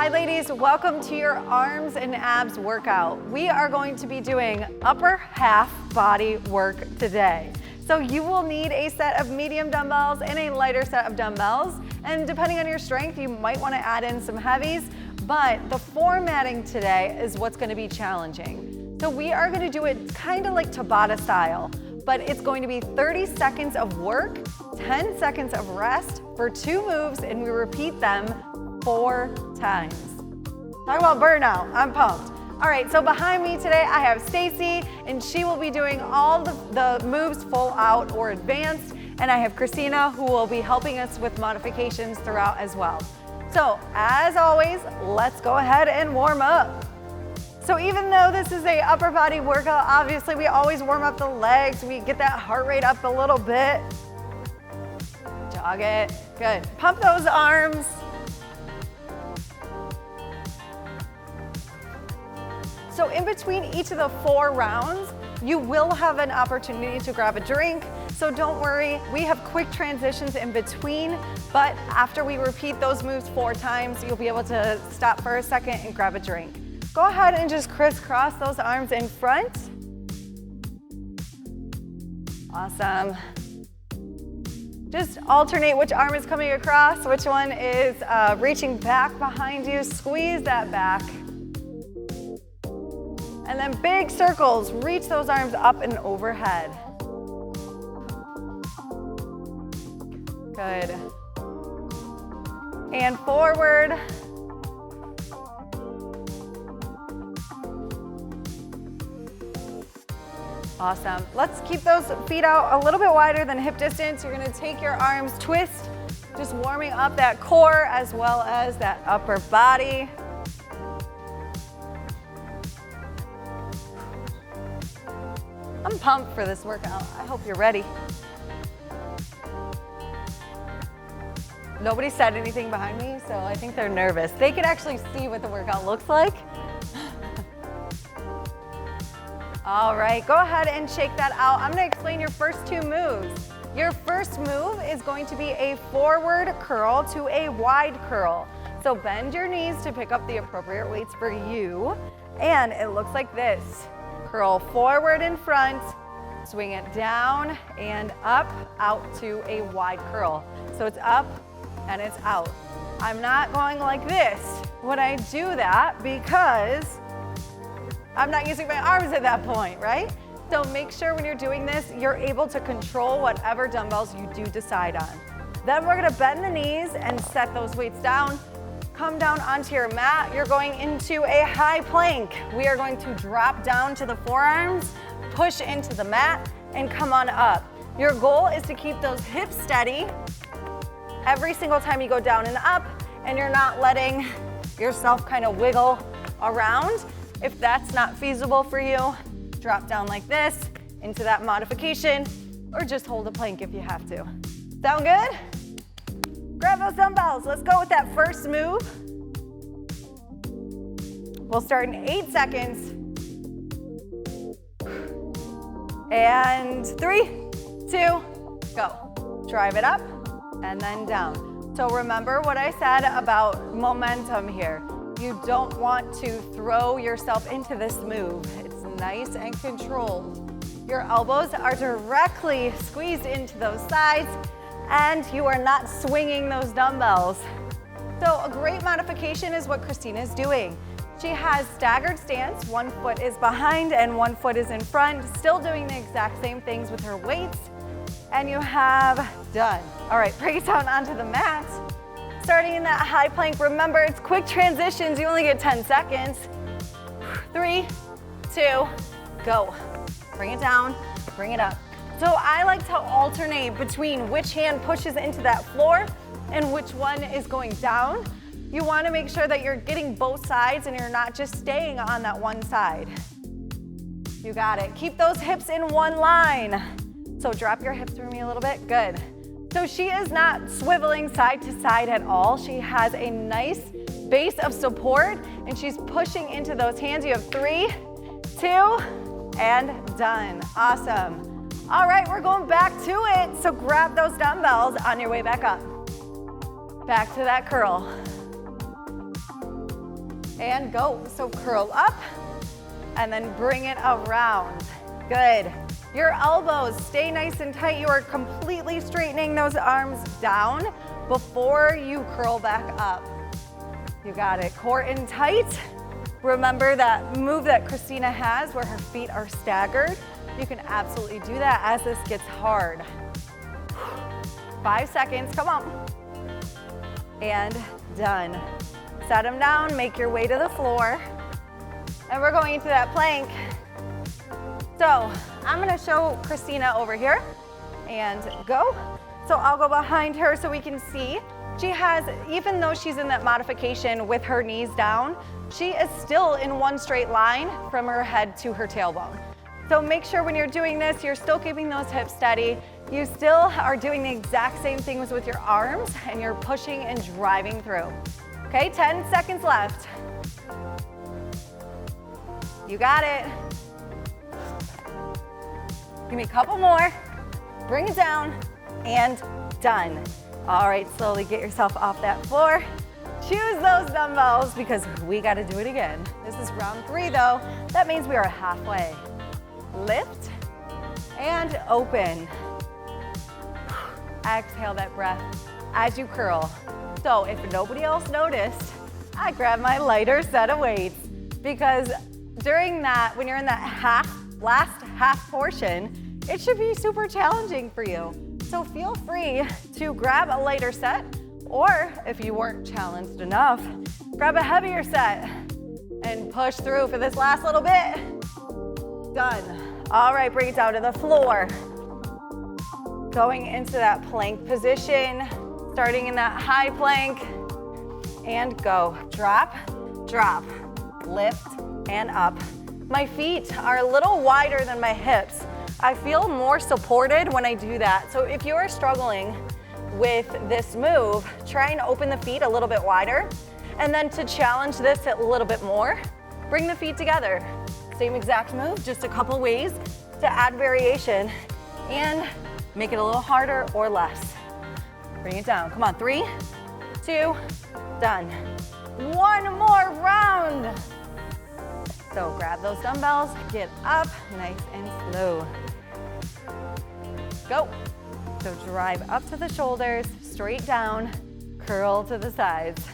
Hi ladies, welcome to your arms and abs workout. We are going to be doing upper half body work today. So you will need a set of medium dumbbells and a lighter set of dumbbells. And depending on your strength, you might want to add in some heavies, but the formatting today is what's going to be challenging. So we are going to do it kind of like Tabata style, but it's going to be 30 seconds of work, 10 seconds of rest for 2 moves, and we repeat them 4 times. Talk about burnout, I'm pumped. All right, so behind me today I have Stacy, and she will be doing all the moves full out or advanced, and I have Christina who will be helping us with modifications throughout as well. So as always, let's go ahead and warm up. So even though this is a upper body workout, obviously we always warm up the legs, we get that heart rate up a little bit. Jog it, good. Pump those arms. So in between each of the 4 rounds, you will have an opportunity to grab a drink. So don't worry, we have quick transitions in between, but after we repeat those moves 4 times, you'll be able to stop for a second and grab a drink. Go ahead and just crisscross those arms in front. Awesome. Just alternate which arm is coming across, which one is reaching back behind you. Squeeze that back. And then big circles, reach those arms up and overhead. Good. And forward. Awesome. Let's keep those feet out a little bit wider than hip distance. You're gonna take your arms, twist, just warming up that core as well as that upper body. I'm pumped for this workout. I hope you're ready. Nobody said anything behind me, so I think they're nervous. They can actually see what the workout looks like. All right, go ahead and shake that out. I'm gonna explain your first 2 moves. Your first move is going to be a forward curl to a wide curl. So bend your knees to pick up the appropriate weights for you. And it looks like this. Curl forward in front, swing it down and up, out to a wide curl. So it's up and it's out. I'm not going like this when I do that because I'm not using my arms at that point, right? So make sure when you're doing this, you're able to control whatever dumbbells you do decide on. Then we're gonna bend the knees and set those weights down. Come down onto your mat. You're going into a high plank. We are going to drop down to the forearms, push into the mat, and come on up. Your goal is to keep those hips steady every single time you go down and up, and you're not letting yourself kind of wiggle around. If that's not feasible for you, drop down like this into that modification, or just hold a plank if you have to. Sound good? Grab those dumbbells. Let's go with that first move. We'll start in 8 seconds. And 3, 2, go. Drive it up and then down. So remember what I said about momentum here. You don't want to throw yourself into this move. It's nice and controlled. Your elbows are directly squeezed into those sides, and you are not swinging those dumbbells. So a great modification is what Christina is doing. She has staggered stance, 1 foot is behind and 1 foot is in front, still doing the exact same things with her weights, and you have done. All right, bring it down onto the mat. Starting in that high plank, remember it's quick transitions, you only get 10 seconds. 3, 2, go. Bring it down, bring it up. So I like to alternate between which hand pushes into that floor and which one is going down. You want to make sure that you're getting both sides and you're not just staying on that one side. You got it. Keep those hips in one line. So drop your hips for me a little bit. Good. So she is not swiveling side to side at all. She has a nice base of support and she's pushing into those hands. You have 3, 2, and done. Awesome. All right, we're going back to it. So grab those dumbbells on your way back up. Back to that curl. and go. So curl up and then bring it around. Good. Your elbows stay nice and tight. You are completely straightening those arms down before you curl back up. You got it. Core in tight. Remember that move that Christina has where her feet are staggered. You can absolutely do that as this gets hard. 5 seconds, come on. And done. Set them down, make your way to the floor. And we're going into that plank. So I'm gonna show Christina over here and go. So I'll go behind her so we can see. She has, even though she's in that modification with her knees down, she is still in one straight line from her head to her tailbone. So make sure when you're doing this, you're still keeping those hips steady. You still are doing the exact same things with your arms and you're pushing and driving through. Okay, 10 seconds left. You got it. Give me a couple more. Bring it down and done. All right, slowly get yourself off that floor. Choose those dumbbells because we got to do it again. This is round 3 though. That means we are halfway. Lift and open. Exhale that breath as you curl. So if nobody else noticed, I grabbed my lighter set of weights because during that, when you're in that last half portion, it should be super challenging for you. So feel free to grab a lighter set, or if you weren't challenged enough, grab a heavier set and push through for this last little bit. Done. All right, bring it down to the floor. Going into that plank position, starting in that high plank, and go. Drop, drop, lift, and up. My feet are a little wider than my hips. I feel more supported when I do that. So if you are struggling with this move, try and open the feet a little bit wider. And then to challenge this a little bit more, bring the feet together. Same exact move, just a couple ways to add variation and make it a little harder or less. Bring it down. Come on, 3, 2, done. One more round. So grab those dumbbells, get up, nice and slow. Go. So drive up to the shoulders, straight down, curl to the sides.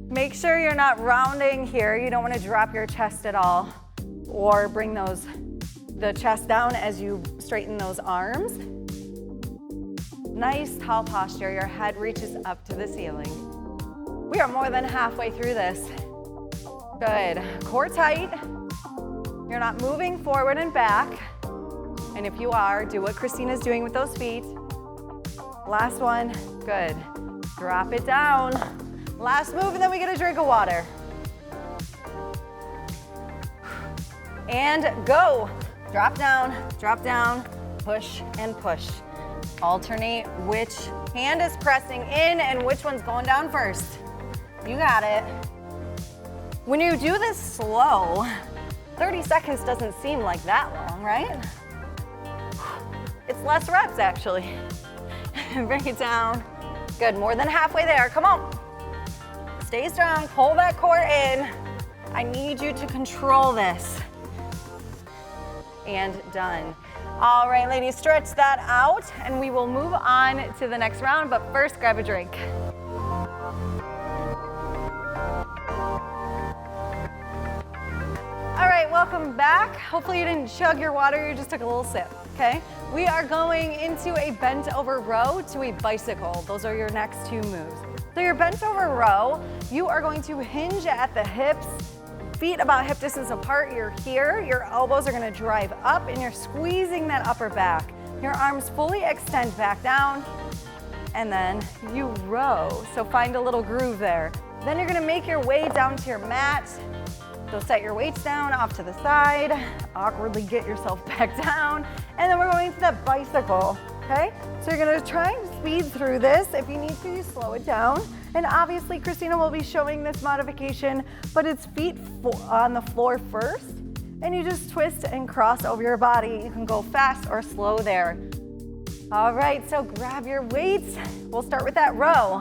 Make sure you're not rounding here. You don't want to drop your chest at all or bring the chest down as you straighten those arms. Nice tall posture. Your head reaches up to the ceiling. We are more than halfway through this. Good. Core tight. You're not moving forward and back. And if you are, do what Christina's doing with those feet. Last one. Good. Drop it down. Last move, and then we get a drink of water. And go. Drop down, push, and push. Alternate which hand is pressing in and which one's going down first. You got it. When you do this slow, 30 seconds doesn't seem like that long, right? It's less reps, actually. Bring it down. Good, more than halfway there, come on. Stay strong, pull that core in. I need you to control this. And done. All right, ladies, stretch that out and we will move on to the next round, but first grab a drink. All right, welcome back. Hopefully you didn't chug your water, you just took a little sip, okay? We are going into a bent over row to a bicycle. Those are your next 2 moves. So your bent over row, you are going to hinge at the hips, feet about hip distance apart. You're here, your elbows are gonna drive up and you're squeezing that upper back. Your arms fully extend back down and then you row. So find a little groove there. Then you're gonna make your way down to your mat. So set your weights down off to the side, awkwardly get yourself back down, and then we're going to that bicycle, okay? So you're gonna try and speed through this. If you need to, you slow it down. And obviously, Christina will be showing this modification, but it's feet on the floor first, and you just twist and cross over your body. You can go fast or slow there. All right, so grab your weights. We'll start with that row.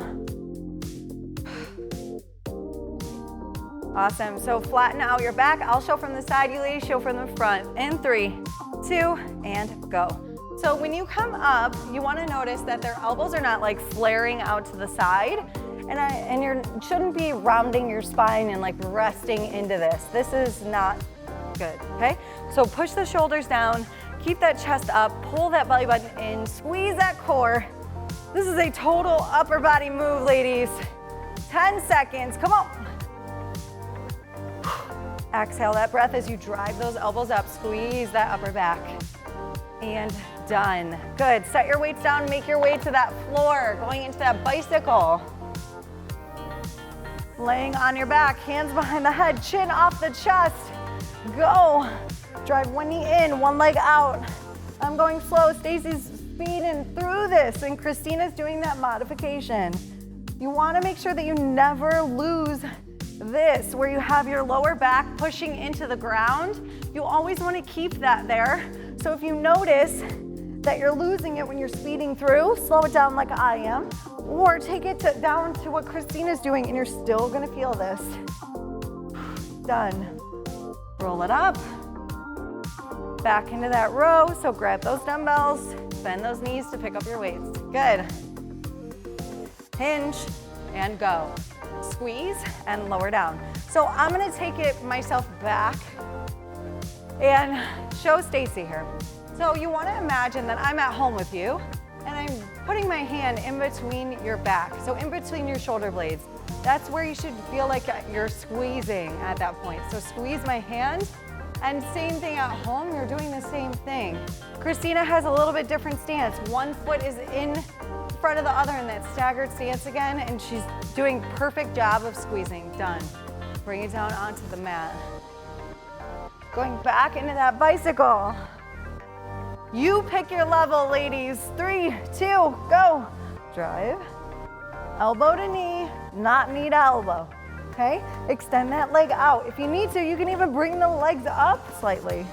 Awesome. So flatten out your back. I'll show from the side, you ladies show from the front. In 3, 2, and go. So when you come up, you want to notice that their elbows are not like flaring out to the side, and you shouldn't be rounding your spine and like resting into this. This is not good, okay? So push the shoulders down, keep that chest up, pull that belly button in, squeeze that core. This is a total upper body move, ladies. 10 seconds, come on. Exhale that breath as you drive those elbows up, squeeze that upper back. And done. Good, set your weights down, make your way to that floor, going into that bicycle. Laying on your back, hands behind the head, chin off the chest. Go. Drive one knee in, one leg out. I'm going slow. Stacy's speeding through this, and Christina's doing that modification. You want to make sure that you never lose this, where you have your lower back pushing into the ground. You always want to keep that there. So if you notice that you're losing it when you're speeding through, slow it down like I am, or take it down to what Christina's doing, and you're still going to feel this. Done. Roll it up. Back into that row. So grab those dumbbells, bend those knees to pick up your weights. Good. Hinge and go. Squeeze and lower down. So I'm gonna take it myself back and show Stacy here. So you wanna imagine that I'm at home with you and I'm putting my hand in between your back, so in between your shoulder blades. That's where you should feel like you're squeezing at that point. So squeeze my hand, and same thing at home, you're doing the same thing. Christina has a little bit different stance. One foot is in front of the other in that staggered stance again, and she's doing perfect job of squeezing. Done. Bring it down onto the mat. Going back into that bicycle. You pick your level, ladies. 3, 2, go. Drive. Elbow to knee, not knee to elbow. Okay? Extend that leg out. If you need to, you can even bring the legs up slightly.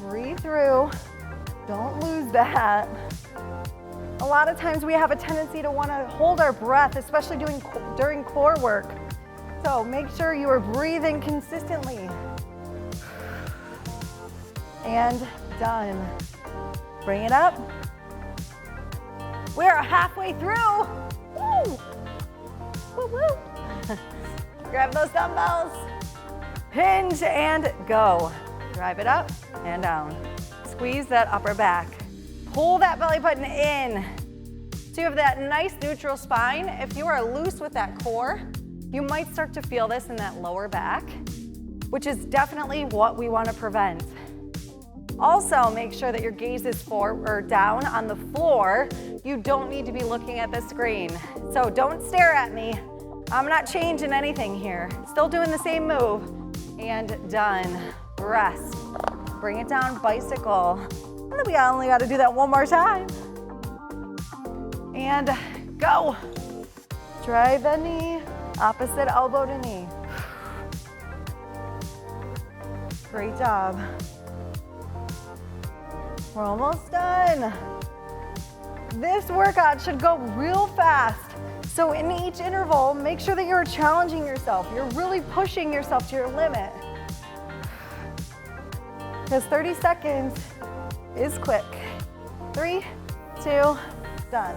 Breathe through. Don't lose that. A lot of times we have a tendency to want to hold our breath, especially during core work. So make sure you are breathing consistently. And done. Bring it up. We're halfway through. Woo! Woo woo. Grab those dumbbells. Hinge and go. Drive it up and down. Squeeze that upper back. Pull that belly button in. So you have that nice neutral spine. If you are loose with that core, you might start to feel this in that lower back, which is definitely what we want to prevent. Also, make sure that your gaze is forward or down on the floor. You don't need to be looking at the screen. So don't stare at me. I'm not changing anything here. Still doing the same move. And done. Rest. Bring it down, bicycle. And we only got to do that one more time. And go. Drive the knee, opposite elbow to knee. Great job. We're almost done. This workout should go real fast. So in each interval, make sure that you're challenging yourself. You're really pushing yourself to your limit. Because 30 seconds is quick. 3, 2, done.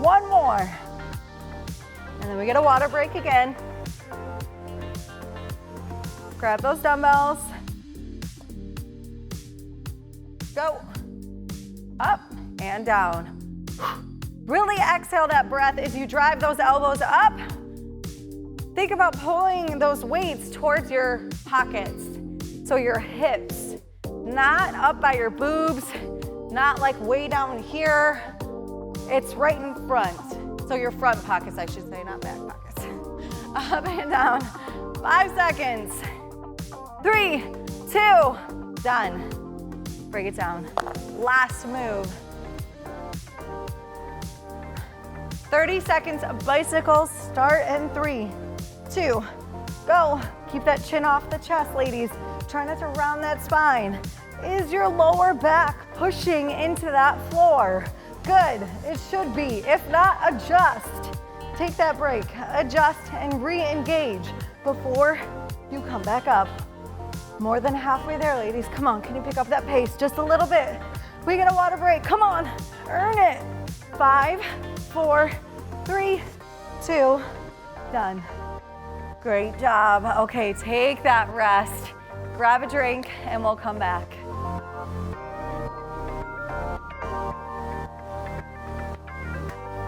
One more. And then we get a water break again. Grab those dumbbells. Go. Up and down. Really exhale that breath as you drive those elbows up. Think about pulling those weights towards your pockets. So your hips, not up by your boobs, not like way down here. It's right in front. So your front pockets, I should say, not back pockets. Up and down. 5 seconds. 3, 2, done. Break it down. Last move. 30 seconds of bicycles. Start in 3, 2, go. Keep that chin off the chest, ladies. Try not to round that spine. Is your lower back pushing into that floor? Good, it should be. If not, adjust. take that break, adjust, and re-engage before you come back up. More than halfway there, ladies. Come on, can you pick up that pace just a little bit? We get a water break, come on, earn it. 5, 4, 3, 2, done. Great job. Okay, take that rest. Grab a drink and we'll come back.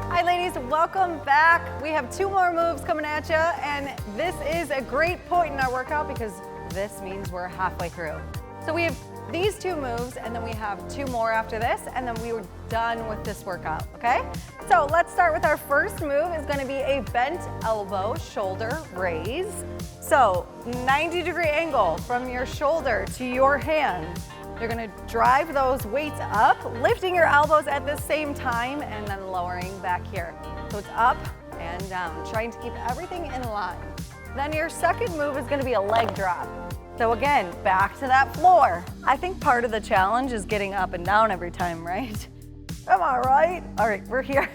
Hi ladies, welcome back. We have 2 more moves coming at you, and this is a great point in our workout because this means we're halfway through. So we have these 2 moves, and then we have 2 more after this, and then we were done with this workout, okay? So let's start with our first move. Is gonna be a bent elbow shoulder raise. So 90-degree angle from your shoulder to your hand. You're gonna drive those weights up, lifting your elbows at the same time, and then lowering back here. So it's up and down, trying to keep everything in line. Then your second move is gonna be a leg drop. So again, back to that floor. I think part of the challenge is getting up and down every time, right? Am I right? All right, we're here.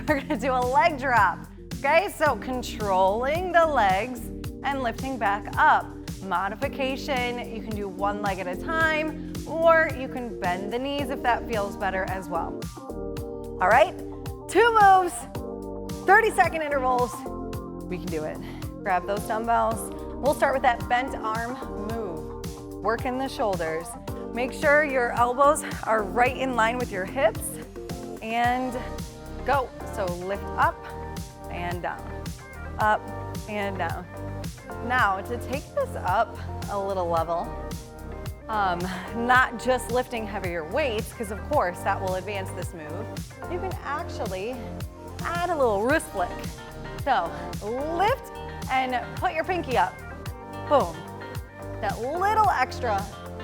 We're gonna do a leg drop. Okay, so controlling the legs and lifting back up. Modification, you can do one leg at a time, or you can bend the knees if that feels better as well. All right, 2 moves, 30-second intervals. We can do it. Grab those dumbbells. We'll start with that bent arm move. Working the shoulders. Make sure your elbows are right in line with your hips, and go. So lift up and down, up and down. Now, to take this up a little level, not just lifting heavier weights, because of course that will advance this move, you can actually add a little wrist flick. So lift and put your pinky up. Boom. That little extra,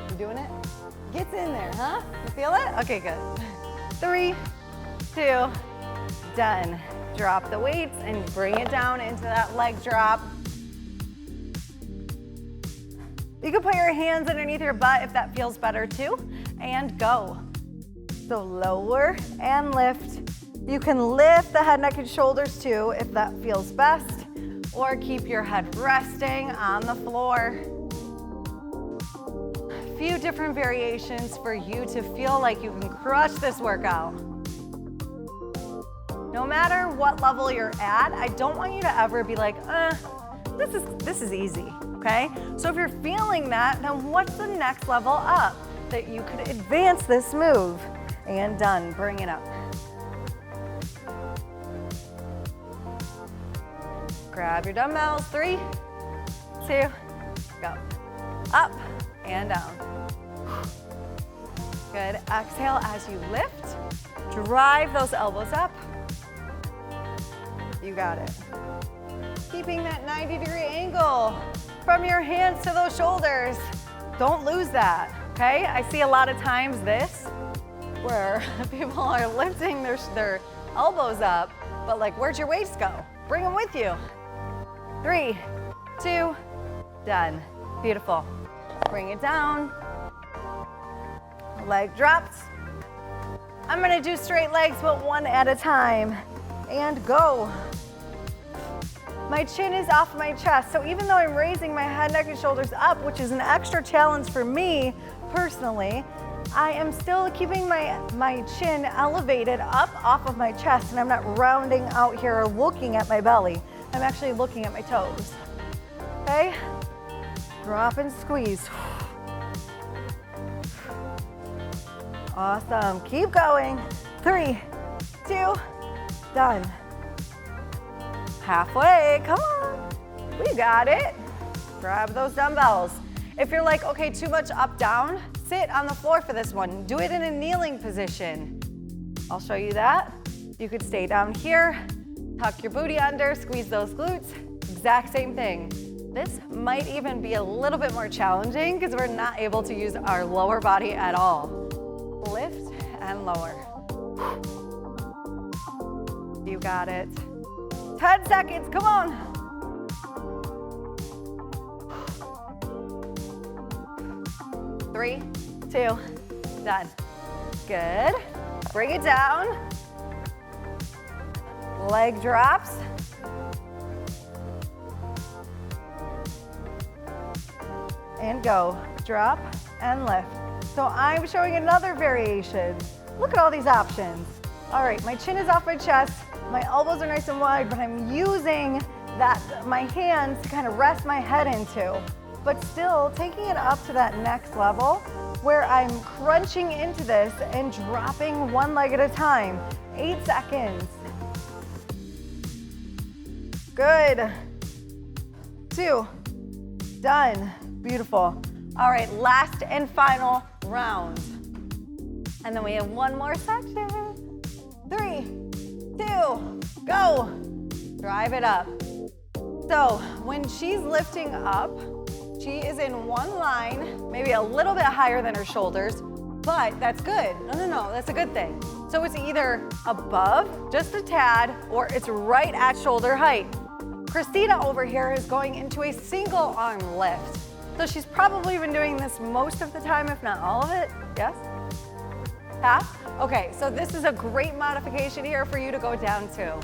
you doing it? Gets in there, huh? You feel it? Okay, good. 3, 2, done. Drop the weights and bring it down into that leg drop. You can put your hands underneath your butt if that feels better too, and go. So lower and lift. You can lift the head, neck, and shoulders too if that feels best, or keep your head resting on the floor. A few different variations for you to feel like you can crush this workout. No matter what level you're at, I don't want you to ever be like, this is easy, okay? So if you're feeling that, then what's the next level up that you could advance this move? And done, bring it up. Grab your dumbbells, 3, 2, go. Up and down. Good, exhale as you lift. Drive those elbows up. You got it. Keeping that 90-degree angle from your hands to those shoulders. Don't lose that, okay? I see a lot of times this, where people are lifting their elbows up, but like, where'd your weights go? Bring them with you. 3, 2, done. Beautiful. Bring it down. Leg drops. I'm gonna do straight legs, but one at a time. And go. My chin is off my chest, so even though I'm raising my head, neck, and shoulders up, which is an extra challenge for me personally, I am still keeping my chin elevated up off of my chest, and I'm not rounding out here or looking at my belly. I'm actually looking at my toes. Okay? Drop and squeeze. Awesome. Keep going. 3, 2, done. Halfway, come on. We got it. Grab those dumbbells. If you're like, okay, too much up, down, sit on the floor for this one. Do it in a kneeling position. I'll show you that. You could stay down here, tuck your booty under, squeeze those glutes. Exact same thing. This might even be a little bit more challenging because we're not able to use our lower body at all. Lift and lower. You got it. 10 seconds, come on. 3, 2, done. Good. Bring it down. leg drops. And go, drop and lift. So I'm showing another variation. Look at all these options. All right, my chin is off my chest, my elbows are nice and wide, but I'm using my hands to kind of rest my head into, but still taking it up to that next level where I'm crunching into this and dropping one leg at a time. 8 seconds. Good. 2, done. Beautiful. All right, last and final round. And then we have one more section. 3, 2, go. Drive it up. So when she's lifting up, she is in one line, maybe a little bit higher than her shoulders, but that's good. No, that's a good thing. So it's either above, just a tad, or it's right at shoulder height. Christina over here is going into a single arm lift. So she's probably been doing this most of the time, if not all of it. Yes? Half? Okay, so this is a great modification here for you to go down to.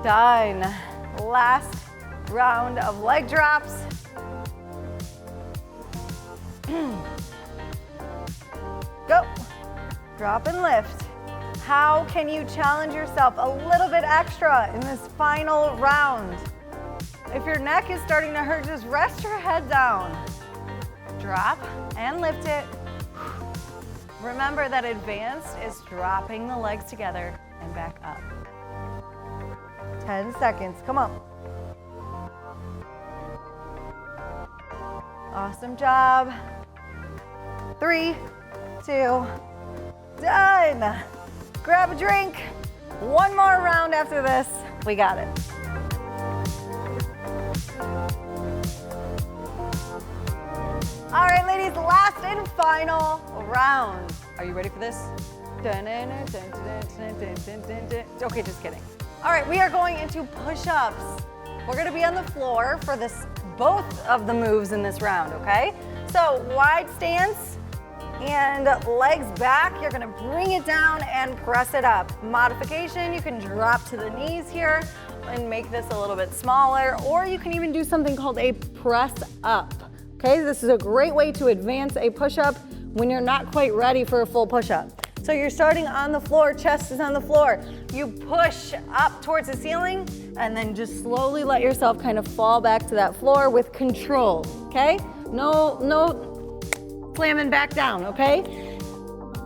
Done. Last round of leg drops. Go. Drop and lift. How can you challenge yourself a little bit extra in this final round? If your neck is starting to hurt, just rest your head down. Drop and lift it. Remember that advanced is dropping the legs together and back up. 10 seconds, come on. Awesome job. 3, 2, done. Grab a drink. One more round after this. We got it. All right, ladies, last and final round. Are you ready for this? Okay, just kidding. All right, we are going into push-ups. We're gonna be on the floor for both of the moves in this round, okay? So wide stance and legs back. You're gonna bring it down and press it up. Modification, you can drop to the knees here and make this a little bit smaller, or you can even do something called a press up. Okay, this is a great way to advance a push-up when you're not quite ready for a full push-up. So you're starting on the floor, chest is on the floor. You push up towards the ceiling and then just slowly let yourself kind of fall back to that floor with control, okay? No slamming back down, okay?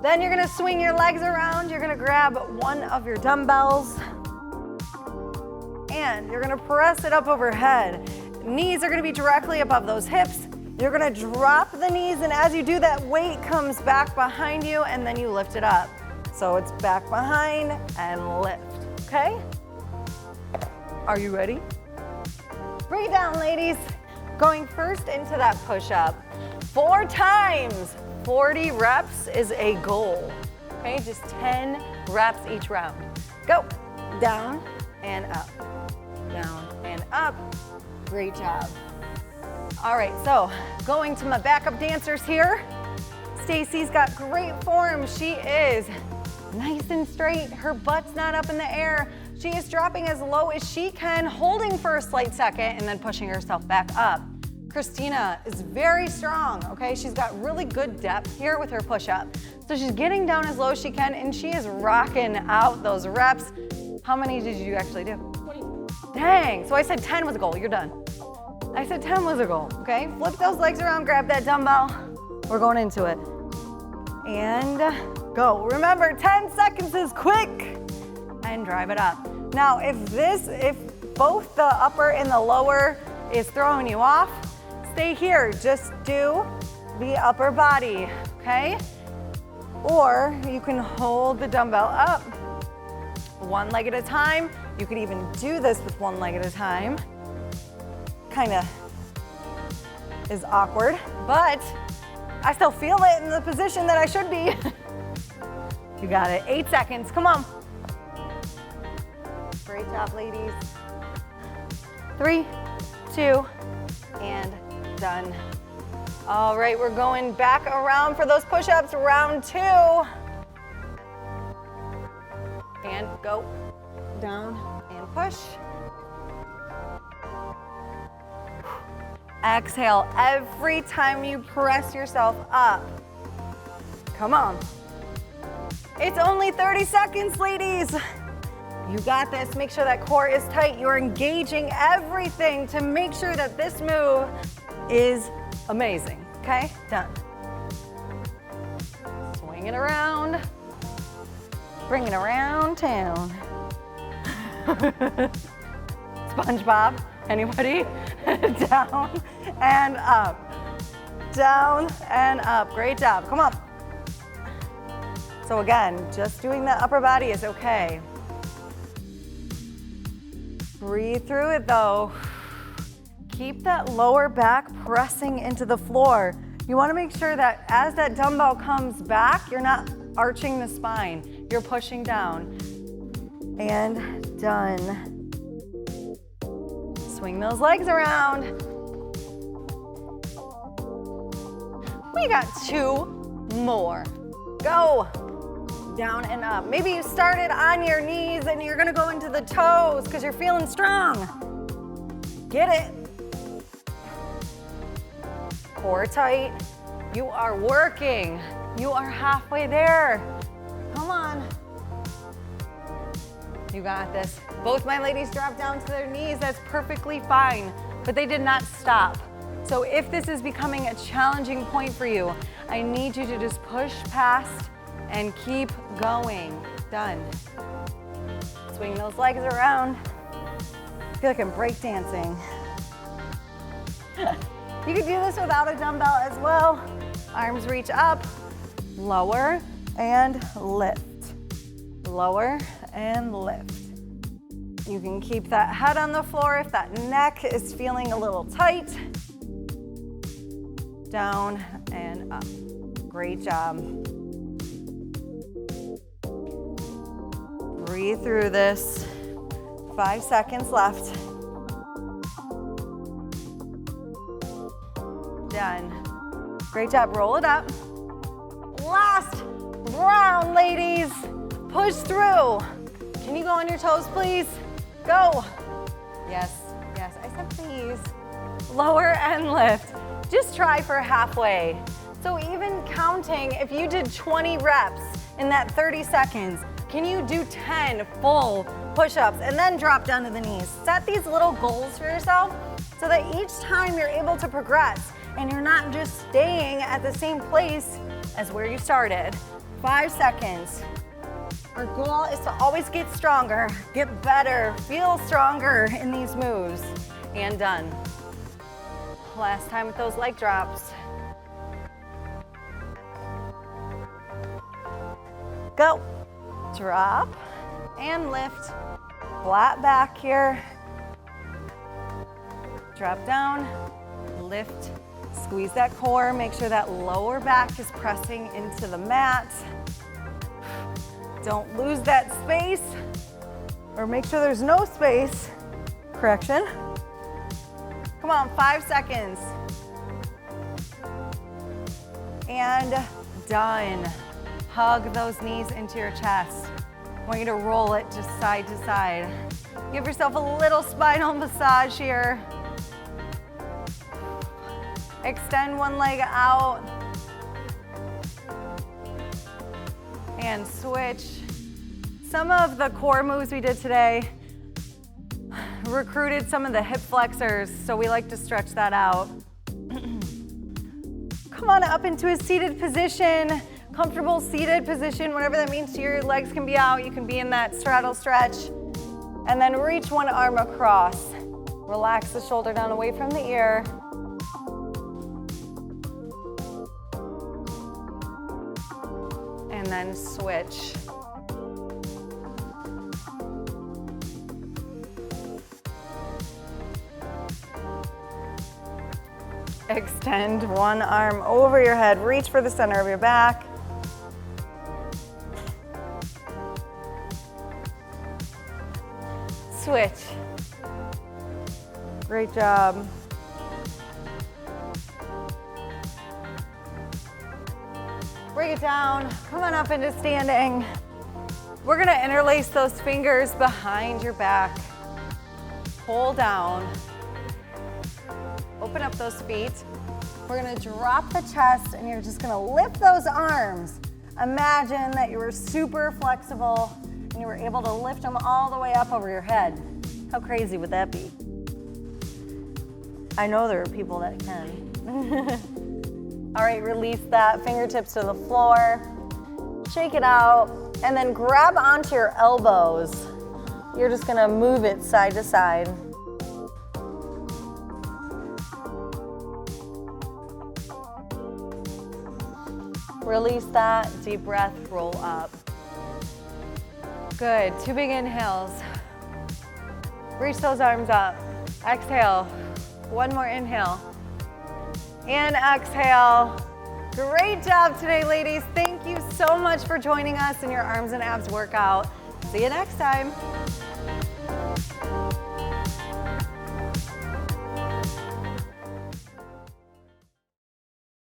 Then you're gonna swing your legs around. You're gonna grab one of your dumbbells and you're gonna press it up overhead. Knees are gonna be directly above those hips. You're gonna drop the knees, and as you do that, weight comes back behind you, and then you lift it up. So it's back behind and lift, okay? Are you ready? Bring it down, ladies. Going first into that push-up. 4 times, 40 reps is a goal, okay? Just 10 reps each round. Go, down and up, down and up. Great job. All right, so going to my backup dancers here. Stacy's got great form. She is nice and straight. Her butt's not up in the air. She is dropping as low as she can, holding for a slight second, and then pushing herself back up. Christina is very strong, okay? She's got really good depth here with her push-up. So she's getting down as low as she can, and she is rocking out those reps. How many did you actually do? 20. Dang, so I said 10 was a goal. You're done. I said 10 was a goal, okay? Flip those legs around, grab that dumbbell. We're going into it. And go. Remember, 10 seconds is quick. And drive it up. Now, if both the upper and the lower is throwing you off, stay here. Just do the upper body, okay? Or you can hold the dumbbell up. One leg at a time. You could even do this with one leg at a time. Kind of is awkward, but I still feel it in the position that I should be. You got it. 8 seconds. Come on. Great job, ladies. 3, 2, and done. All right, we're going back around for those push-ups. Round 2. And go. down and push. Exhale every time you press yourself up. Come on. It's only 30 seconds, ladies. You got this. Make sure that core is tight. You're engaging everything to make sure that this move is amazing. Okay, done. Swing it around. Bring it around town. SpongeBob, anybody? Down and up. Down and up. Great job. Come on. So again, just doing the upper body is okay. Breathe through it though. Keep that lower back pressing into the floor. You want to make sure that as that dumbbell comes back, you're not arching the spine. You're pushing down. And done. Swing those legs around. We got 2 more. Go. Down and up. Maybe you started on your knees and you're gonna go into the toes because you're feeling strong. Get it. Core tight. You are working. You are halfway there. Come on. You got this. Both my ladies dropped down to their knees. That's perfectly fine, but they did not stop. So if this is becoming a challenging point for you, I need you to just push past and keep going. Done. Swing those legs around. I feel like I'm breakdancing. You can do this without a dumbbell as well. Arms reach up, lower and lift. Lower and lift. You can keep that head on the floor if that neck is feeling a little tight. Down and up. Great job. Breathe through this. 5 seconds left. Done. Great job. Roll it up. Last round, ladies. Push through. Can you go on your toes, please? Go. Yes, yes, I said please. Lower and lift. Just try for halfway. So even counting, if you did 20 reps in that 30 seconds, can you do 10 full push-ups and then drop down to the knees? Set these little goals for yourself so that each time you're able to progress and you're not just staying at the same place as where you started. 5 seconds. Our goal is to always get stronger, get better, feel stronger in these moves. And done. Last time with those leg drops. Go. Drop and lift. Flat back here. Drop down, lift, squeeze that core. Make sure that lower back is pressing into the mat. Don't lose that space, or make sure there's no space. Correction. Come on, 5 seconds. And done. Hug those knees into your chest. I want you to roll it just side to side. Give yourself a little spinal massage here. Extend one leg out. And switch. Some of the core moves we did today recruited some of the hip flexors, so we like to stretch that out. Come on up into a seated position. Comfortable seated position, whatever that means to you. Your legs can be out. You can be in that straddle stretch. And then reach one arm across. Relax the shoulder down away from the ear. And then switch. Extend one arm over your head. Reach for the center of your back. Switch. Great job. Bring it down. Come on up into standing. We're gonna interlace those fingers behind your back. Pull down. Open up those feet. We're gonna drop the chest and you're just gonna lift those arms. Imagine that you were super flexible and you were able to lift them all the way up over your head. How crazy would that be? I know there are people that can. All right, release that, fingertips to the floor. Shake it out, and then grab onto your elbows. You're just gonna move it side to side. Release that, deep breath, roll up. Good, 2 big inhales. Reach those arms up. Exhale, 1 more inhale. And exhale. Great job today, ladies. Thank you so much for joining us in your arms and abs workout. See you next time.